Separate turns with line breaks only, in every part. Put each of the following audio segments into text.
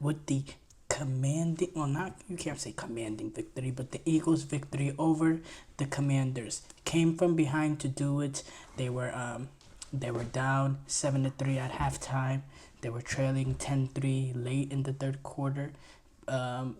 with the commanding, well, not, you can't say commanding victory, but the Eagles' victory over the Commanders. Came from behind to do it. They were down 7-3 at halftime. They were trailing 10-3 late in the third quarter. Or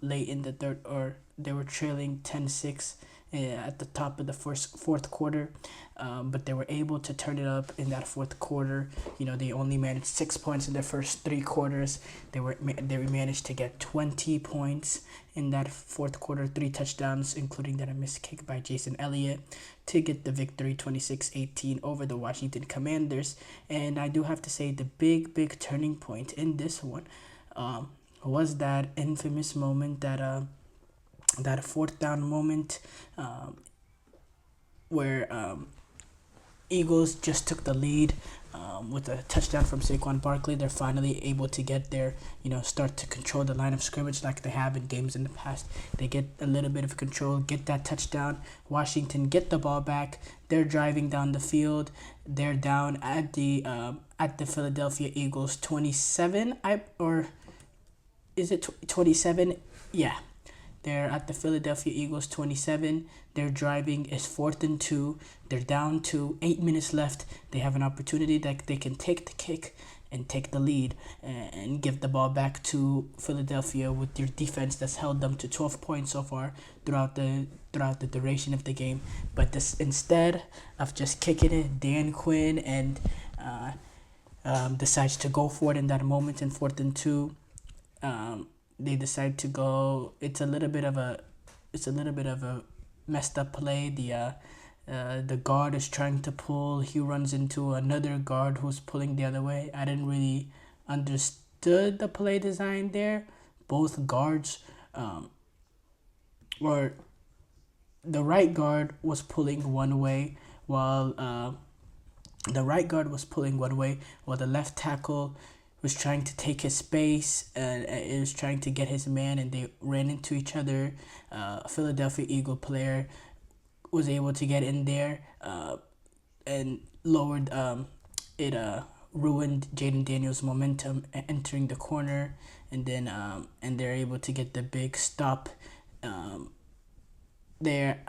they were trailing 10-6 at the top of the fourth quarter, but they were able to turn it up in that fourth quarter. They only managed 6 points in their first 3 quarters. They managed to get 20 points in that fourth quarter, 3 touchdowns, including that a missed kick by Jason Elliott, to get the victory 26-18 over the Washington Commanders. And I do have to say the big turning point in this one was that infamous moment, that fourth down moment, where Eagles just took the lead with a touchdown from Saquon Barkley. They're finally able to get there, start to control the line of scrimmage like they have in games in the past. They get a little bit of control, get that touchdown. Washington get the ball back. They're driving down the field. They're down at the Philadelphia Eagles 27, or is it 27? Yeah. They're at the Philadelphia Eagles 27. They're driving. It's 4th and 2. They're down to 8 minutes left. They have an opportunity that they can take the kick and take the lead and give the ball back to Philadelphia with their defense that's held them to 12 points so far throughout the duration of the game. But this, instead of just kicking it, Dan Quinn and decides to go for it in that moment in 4th and 2. They decide to go. It's a little bit of a messed up play. The guard is trying to pull. He runs into another guard who's pulling the other way. I didn't really understood the play design there. Both guards, or the right guard was pulling one way, while the left tackle was trying to take his space and was trying to get his man, and they ran into each other. A Philadelphia Eagle player was able to get in there and lowered it. Ruined Jaden Daniels' momentum entering the corner, and then and they're able to get the big stop there.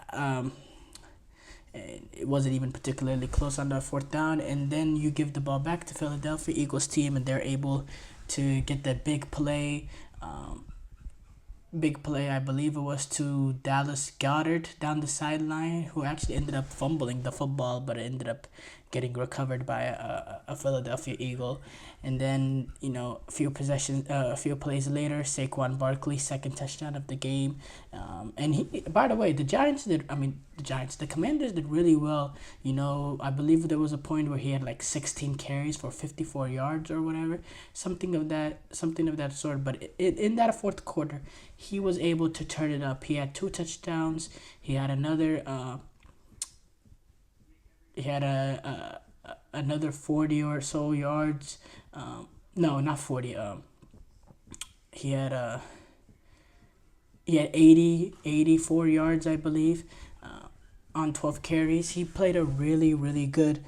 It wasn't even particularly close on the 4th down, and then you give the ball back to Philadelphia Eagles team, and they're able to get that big play. I believe it was to Dallas Goedert down the sideline, who actually ended up fumbling the football, but it ended up getting recovered by a Philadelphia Eagle. And then, a few plays later, Saquon Barkley, second touchdown of the game. And he, by the way, the Commanders did really well. I believe there was a point where he had like 16 carries for 54 yards or whatever, something of that sort. But in that fourth quarter, he was able to turn it up. He had 2 touchdowns. He had another. He had another 40 or so yards. No, not 40. He had 84 yards, I believe, on 12 carries. He played a really, really good,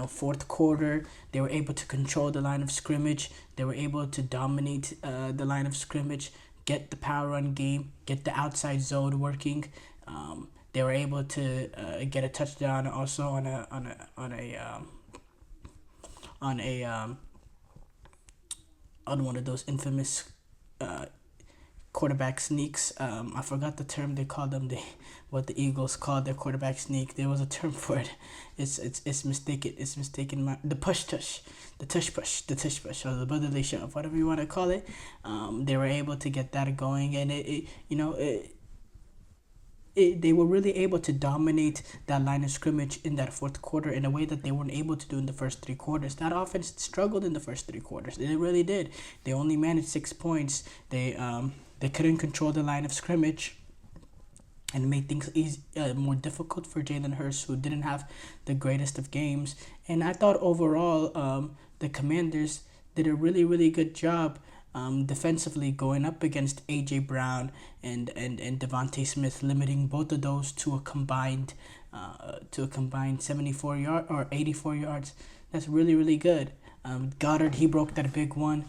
fourth quarter. They were able to control the line of scrimmage. They were able to dominate the line of scrimmage, get the power run game, get the outside zone working. They were able to get a touchdown also on one of those infamous quarterback sneaks. I forgot the term they called them. What the Eagles called their quarterback sneak. There was a term for it. It's mistaken. The tush push, or the brotherly shove, whatever you want to call it. They were able to get that going, and they were really able to dominate that line of scrimmage in that fourth quarter in a way that they weren't able to do in the first 3 quarters. That offense struggled in the first 3 quarters. They really did. They only managed 6 points. They couldn't control the line of scrimmage, and it made things more difficult for Jalen Hurts, who didn't have the greatest of games. And I thought overall, the Commanders did a really, really good job defensively, going up against A.J. Brown and Devontae Smith, limiting both of those to a combined 74 or 84 yards. That's really, really good. Goddard, he broke that big one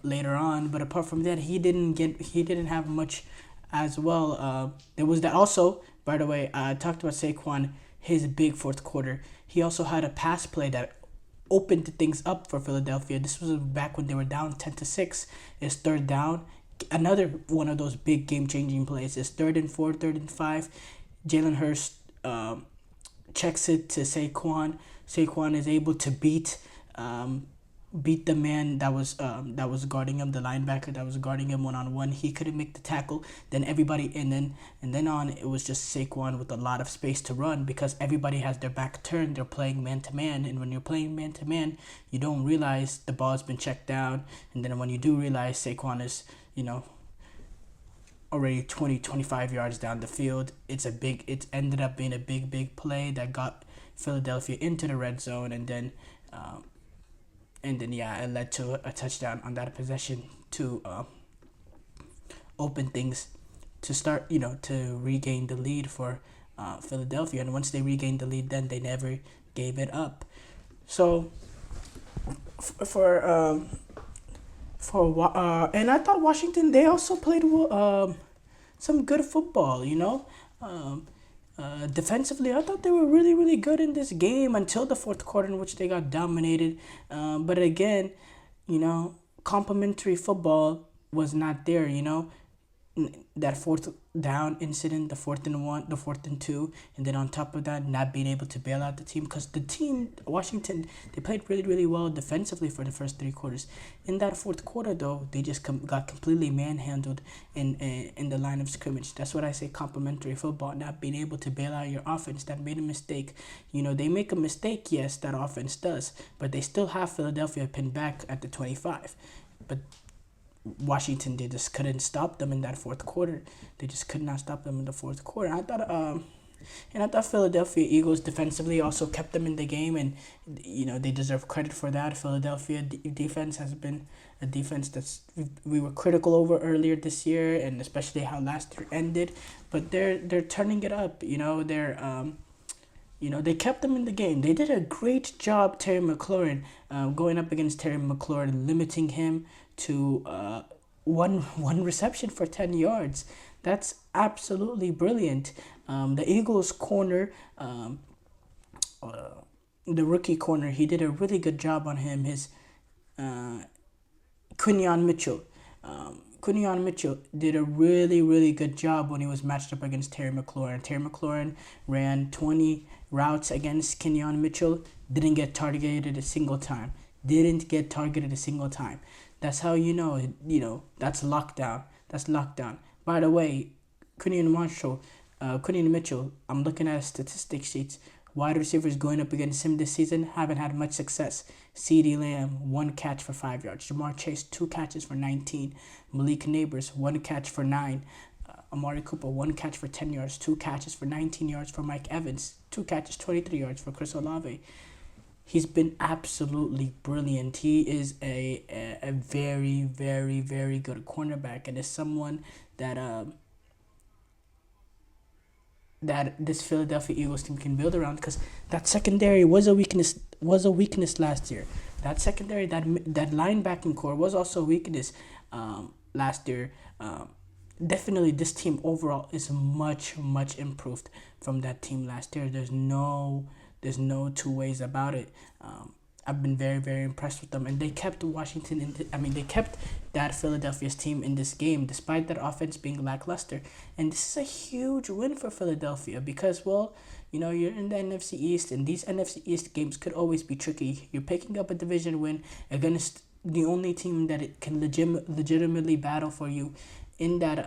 later on, but apart from that, he didn't have much as well. There was that also. By the way, I talked about Saquon, his big fourth quarter. He also had a pass play that opened things up for Philadelphia. This was back when they were down 10-6. It's third down. Another one of those big game changing plays. It's 3rd and 4, 3rd and 5. Jalen Hurst checks it to Saquon. Saquon is able to beat the man that was guarding him, the linebacker that was guarding him 1-on-1. He couldn't make the tackle. Then everybody and then on, it was just Saquon with a lot of space to run because everybody has their back turned. They're playing man to man, and when you're playing man to man, you don't realize the ball's been checked down, and then when you do realize Saquon is already 20-25 yards down the field, it ended up being a big play that got Philadelphia into the red zone, and then it led to a touchdown on that possession to open things to start, to regain the lead for Philadelphia. And once they regained the lead, then they never gave it up. So and I thought Washington, they also played some good football. Defensively, I thought they were really, really good in this game until the fourth quarter, in which they got dominated. But again, complimentary football was not there. That fourth down incident, the 4th and 1, the 4th and 2, and then on top of that, not being able to bail out the team, because the team, Washington, they played really, really well defensively for the first 3 quarters. In that fourth quarter, though, they just got completely manhandled in the line of scrimmage. That's what I say, complimentary football, not being able to bail out your offense that made a mistake. They make a mistake, yes, that offense does, but they still have Philadelphia pinned back at the 25. But Washington, they just couldn't stop them in that fourth quarter. They just could not stop them in the fourth quarter. I thought Philadelphia Eagles defensively also kept them in the game, and they deserve credit for that. Philadelphia defense has been a defense that's we were critical over earlier this year, and especially how last year ended. But they're turning it up. They kept them in the game. They did a great job, Terry McLaurin, going up against Terry McLaurin, limiting him to one reception for 10 yards. That's absolutely brilliant. The Eagles corner, the rookie corner, he did a really good job on him. His Quinion Mitchell. Quinion Mitchell did a really, really good job when he was matched up against Terry McLaurin. Terry McLaurin ran 20 routes against Quinion Mitchell, didn't get targeted a single time. That's how that's lockdown. By the way, Quinion Mitchell, I'm looking at statistics sheets. Wide receivers going up against him this season haven't had much success. CeeDee Lamb, 1 catch for 5 yards. Jamar Chase, 2 catches for 19. Malik Neighbors, 1 catch for 9. Amari Cooper, 1 catch for 10 yards. 2 catches for 19 yards for Mike Evans. 2 catches, 23 yards for Chris Olave. He's been absolutely brilliant. He is a very, very, very good cornerback, and is someone that this Philadelphia Eagles team can build around, because that secondary was a weakness last year. That secondary, that linebacking core was also a weakness last year. Definitely, this team overall is much improved from that team last year. There's no 2 ways about it. I've been very, very impressed with them, and they kept they kept that Philadelphia's team in this game despite that offense being lackluster. And this is a huge win for Philadelphia because, you're in the NFC East, and these NFC East games could always be tricky. You're picking up a division win against the only team that it can legitimately battle for you in that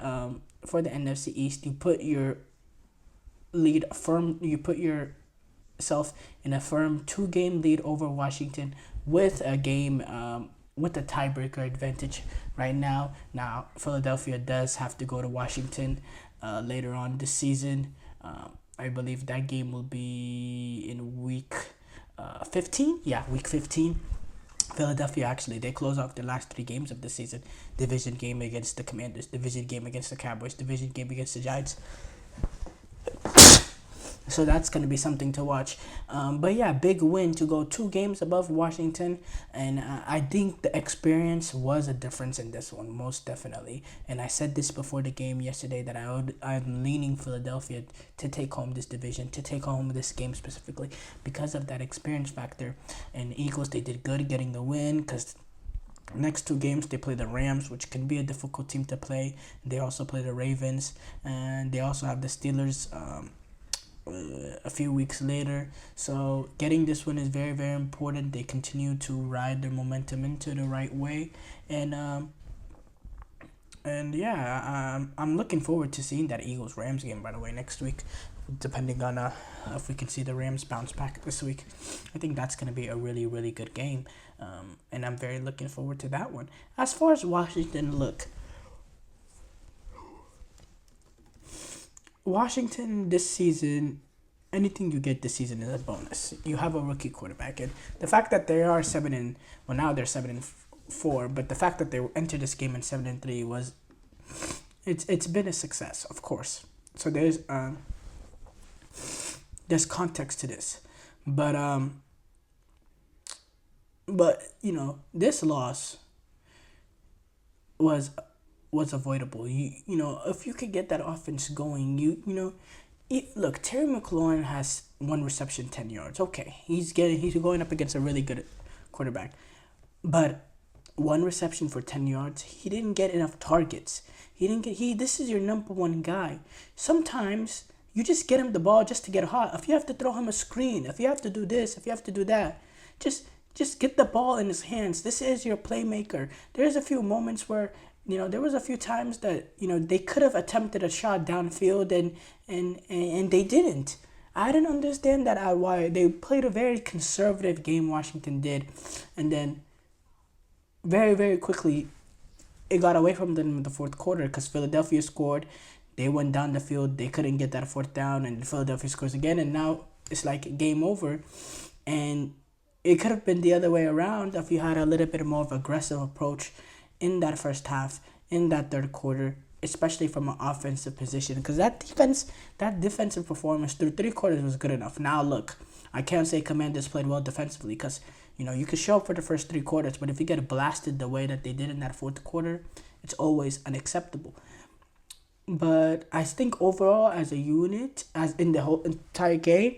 for the NFC East. You put your lead firm. You put yourself in a firm 2-game lead over Washington with a tiebreaker advantage right now. Now Philadelphia does have to go to Washington later on this season. I believe that game will be in week 15. Yeah, week 15. Philadelphia, actually, they close off the last 3 games of the season. Division game against the Commanders, division game against the Cowboys, division game against the Giants. So that's going to be something to watch. But yeah, big win to go 2 games above Washington. And I think the experience was a difference in this one, most definitely. And I said this before the game yesterday that I'm leaning Philadelphia to take home this division, to take home this game specifically because of that experience factor. And Eagles, they did good getting the win because next 2 games they play the Rams, which can be a difficult team to play. They also play the Ravens, and they also have the Steelers a few weeks later. So getting this one is very, very important. They continue to ride their momentum into the right way, and yeah, I'm looking forward to seeing that Eagles Rams game, by the way, next week. Depending on if we can see the Rams bounce back this week, I think that's going to be a really, really good game, and I'm very looking forward to that one. As far as Washington, look, Washington this season, anything you get this season is a bonus. You have a rookie quarterback, and the fact that they are now they're 7-4, but the fact that they entered this game in 7-3 was, it's been a success, of course. So there's context to this, but this loss was avoidable. If you could get that offense going, look, Terry McLaurin has 1 reception, 10 yards. Okay, he's going up against a really good quarterback, but 1 reception for 10 yards. He didn't get enough targets. This is your number one guy. Sometimes you just get him the ball just to get hot. If you have to throw him a screen, if you have to do this, if you have to do that, just get the ball in his hands. This is your playmaker. There's a few moments where, there was a few times that, they could have attempted a shot downfield and they didn't. I didn't understand that why they played a very conservative game, Washington did, and then very, very quickly it got away from them in the fourth quarter because Philadelphia scored. They went down the field. They couldn't get that fourth down, and Philadelphia scores again. And now it's like game over. And it could have been the other way around if you had a little bit more of aggressive approach in that first half, in that third quarter, especially from an offensive position. Because that defensive performance through 3 quarters was good enough. Now look, I can't say Commanders played well defensively because, you could show up for the first 3 quarters, but if you get blasted the way that they did in that fourth quarter, it's always unacceptable. But I think overall, as a unit, as in the whole entire game,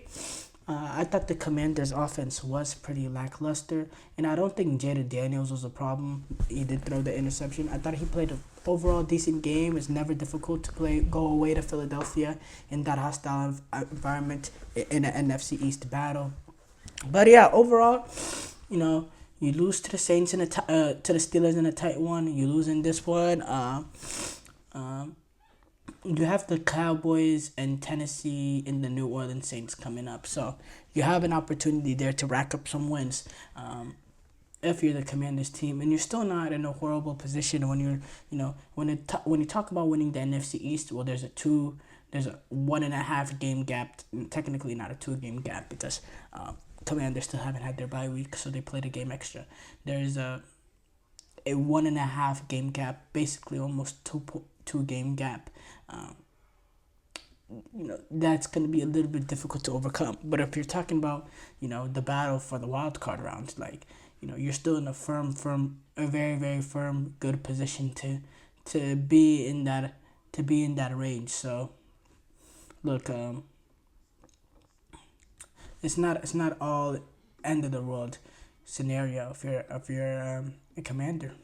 I thought the Commanders' offense was pretty lackluster, and I don't think Jaden Daniels was a problem. He did throw the interception. I thought he played an overall decent game. It's never difficult to go away to Philadelphia in that hostile environment in an NFC East battle. But yeah, overall, you lose to the Saints to the Steelers in a tight one. You lose in this one. You have the Cowboys and Tennessee in the New Orleans Saints coming up. So you have an opportunity there to rack up some wins if you're the Commanders team. And you're still not in a horrible position when when you talk about winning the NFC East, well, there's a 1.5 game gap. Technically not a 2 game gap because Commanders still haven't had their bye week, so they played a game extra. There's a 1.5 game gap, basically almost 2 game gap. That's going to be a little bit difficult to overcome. But if you're talking about, the battle for the wild card round, you're still in a very, very firm, good position to be in that range. So, look, it's not all end of the world scenario if you're a Commander.